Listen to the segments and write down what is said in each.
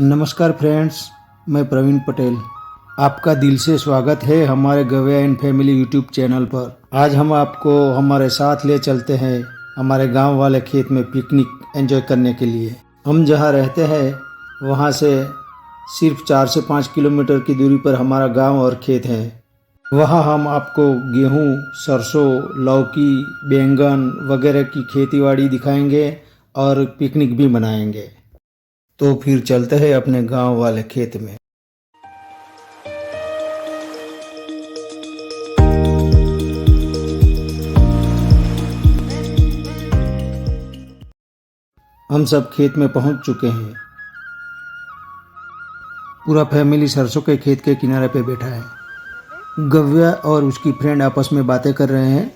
नमस्कार फ्रेंड्स, मैं प्रवीण पटेल। आपका दिल से स्वागत है हमारे गव्या एंड फैमिली यूट्यूब चैनल पर। आज हम आपको हमारे साथ ले चलते हैं हमारे गांव वाले खेत में पिकनिक एंजॉय करने के लिए। हम जहां रहते हैं वहां से सिर्फ 4 से 5 किलोमीटर की दूरी पर हमारा गांव और खेत है। वहां हम आपको गेहूं, सरसों, लौकी, बैंगन वगैरह की खेतीबाड़ी दिखाएंगे और पिकनिक भी मनाएंगे। तो फिर चलते हैं अपने गांव वाले खेत में। हम सब खेत में पहुंच चुके हैं। पूरा फैमिली सरसों के खेत के किनारे पे बैठा है। गव्या और उसकी फ्रेंड आपस में बातें कर रहे हैं।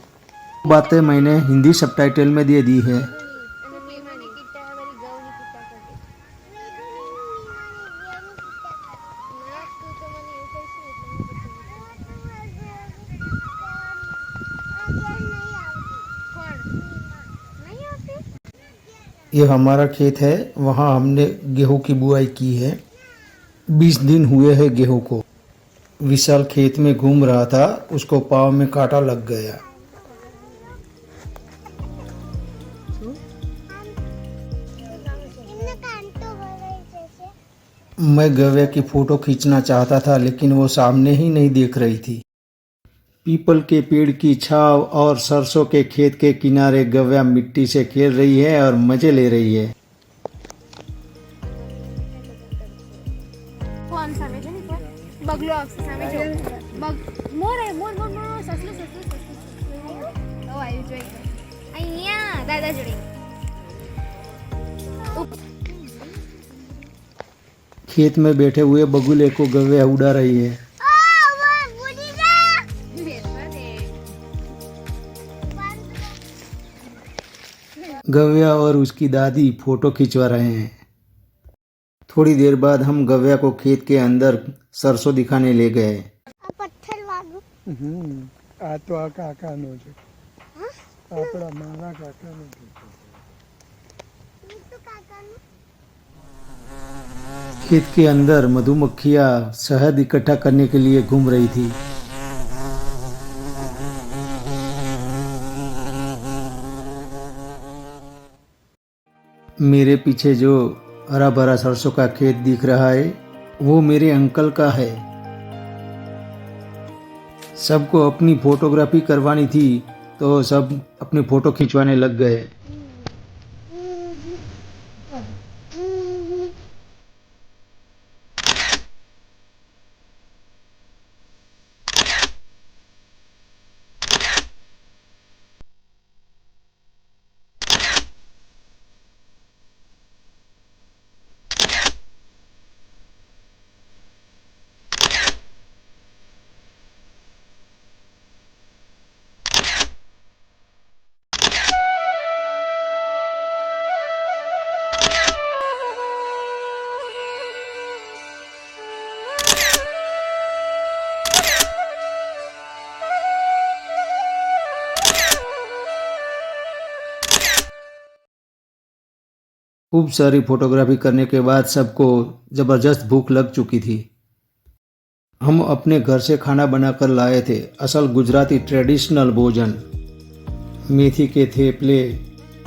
बातें मैंने हिंदी सबटाइटल में दे दी है। ये हमारा खेत है, वहाँ हमने गेहूं की बुआई की है। 20 दिन हुए हैं गेहूं को। विशाल खेत में घूम रहा था, उसको पाँव में कांटा लग गया। मैं गव्या की फोटो खींचना चाहता था, लेकिन वो सामने ही नहीं देख रही थी। पीपल के पेड़ की छाव और सरसों के खेत के किनारे गव्या मिट्टी से खेल रही है और मजे ले रही है। खेत में बैठे हुए बगुले को गव्या उड़ा रही है। गव्या और उसकी दादी फोटो खिंचवा रहे हैं। थोड़ी देर बाद हम गव्या को खेत के अंदर सरसों दिखाने ले गए। खेत के अंदर मधुमक्खियां शहद इकट्ठा करने के लिए घूम रही थी। मेरे पीछे जो हरा भरा सरसों का खेत दिख रहा है वो मेरे अंकल का है। सबको अपनी फोटोग्राफी करवानी थी तो सब अपनी फोटो खिंचवाने लग गए। खूब सारी फोटोग्राफी करने के बाद सबको ज़बरदस्त भूख लग चुकी थी। हम अपने घर से खाना बनाकर लाए थे, असल गुजराती ट्रेडिशनल भोजन। मेथी के थेपले,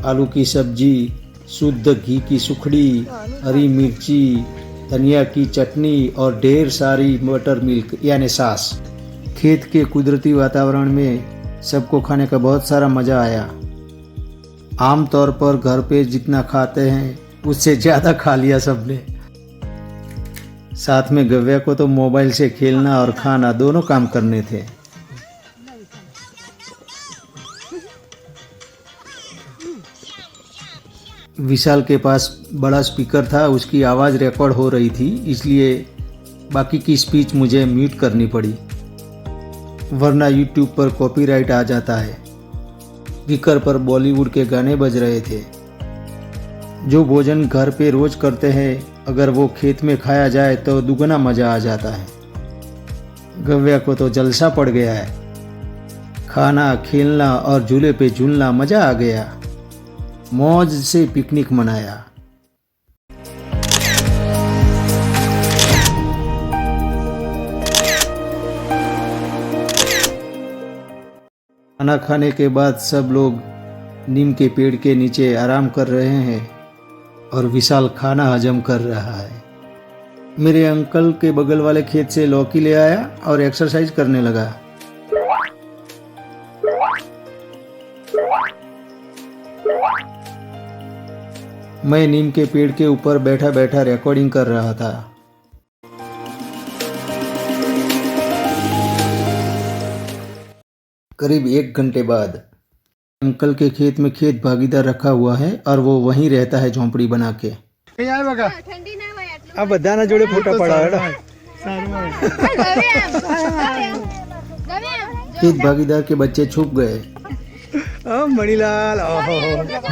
आलू की सब्जी, शुद्ध घी की सुखड़ी, हरी मिर्ची, धनिया की चटनी और ढेर सारी बटर मिल्क यानी सास। खेत के कुदरती वातावरण में सबको खाने का बहुत सारा मज़ा आया। आमतौर पर घर पे जितना खाते हैं उससे ज़्यादा खा लिया सबने। साथ में गव्या को तो मोबाइल से खेलना और खाना दोनों काम करने थे। विशाल के पास बड़ा स्पीकर था, उसकी आवाज़ रिकॉर्ड हो रही थी, इसलिए बाकी की स्पीच मुझे म्यूट करनी पड़ी, वरना यूट्यूब पर कॉपीराइट आ जाता है। स्पीकर पर बॉलीवुड के गाने बज रहे थे। जो भोजन घर पे रोज करते हैं, अगर वो खेत में खाया जाए तो दुगना मज़ा आ जाता है। गव्या को तो जलसा पड़ गया है। खाना, खेलना और झूले पे झूलना, मज़ा आ गया। मौज से पिकनिक मनाया। खाना खाने के बाद सब लोग नीम के पेड़ के नीचे आराम कर रहे हैं और विशाल खाना हजम कर रहा है। मेरे अंकल के बगल वाले खेत से लौकी ले आया और एक्सरसाइज करने लगा। मैं नीम के पेड़ के ऊपर बैठा बैठा रिकॉर्डिंग कर रहा था। करीब 1 घंटे बाद अंकल के खेत में खेत भागीदार रखा हुआ है और वो वहीं रहता है झोंपड़ी बना के। આ બધાના જોડે ફોટા પડાવે खेत भागीदार के बच्चे छुप गए। मणिलाल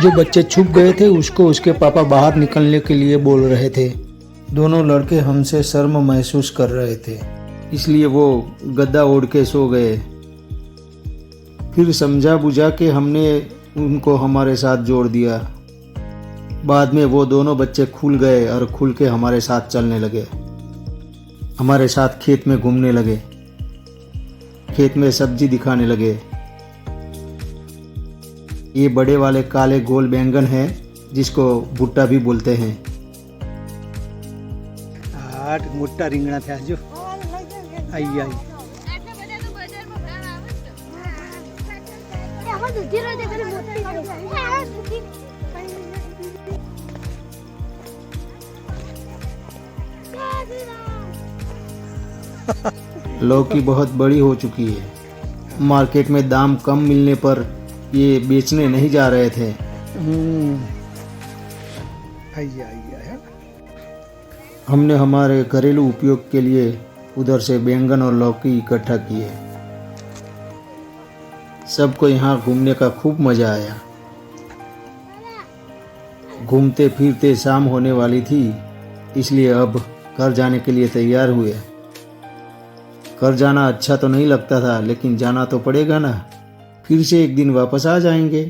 जो बच्चे छुप गए थे उसको उसके पापा बाहर निकलने के लिए बोल रहे थे। दोनों लड़के हमसे शर्म महसूस कर रहे थे, इसलिए वो गद्दा ओढ़ के सो गए। फिर समझा बुझा के हमने उनको हमारे साथ जोड़ दिया। बाद में वो दोनों बच्चे खुल गए और खुल के हमारे साथ चलने लगे। हमारे साथ खेत में घूमने लगे, खेत में सब्जी दिखाने लगे। ये बड़े वाले काले गोल बैंगन है, जिसको भुट्टा भी बोलते हैं। मोटा રીંગણા થયા જો આઈ આઈ लौकी बहुत बड़ी हो चुकी है। मार्केट में दाम कम मिलने पर ये बेचने नहीं जा रहे थे। हमने हमारे घरेलू उपयोग के लिए उधर से बैंगन और लौकी इकट्ठा किए। सबको यहाँ घूमने का खूब मज़ा आया। घूमते फिरते शाम होने वाली थी, इसलिए अब घर जाने के लिए तैयार हुए। घर जाना अच्छा तो नहीं लगता था, लेकिन जाना तो पड़ेगा ना। फिर से एक दिन वापस आ जाएंगे।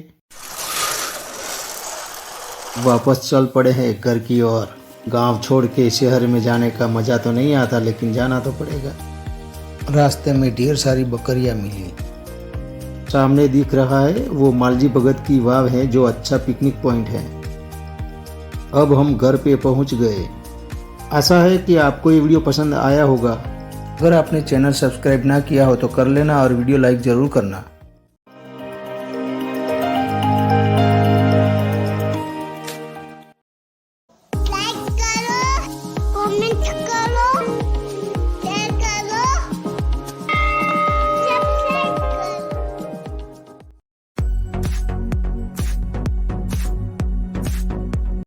वापस चल पड़े हैं घर की ओर। गांव छोड़ के शहर में जाने का मज़ा तो नहीं आता, लेकिन जाना तो पड़ेगा। रास्ते में ढेर सारी बकरियां मिली। सामने दिख रहा है वो मालजी भगत की वाव है, जो अच्छा पिकनिक पॉइंट है। अब हम घर पे पहुंच गए। आशा है कि आपको ये वीडियो पसंद आया होगा। अगर आपने चैनल सब्सक्राइब ना किया हो तो कर लेना और वीडियो लाइक ज़रूर करना।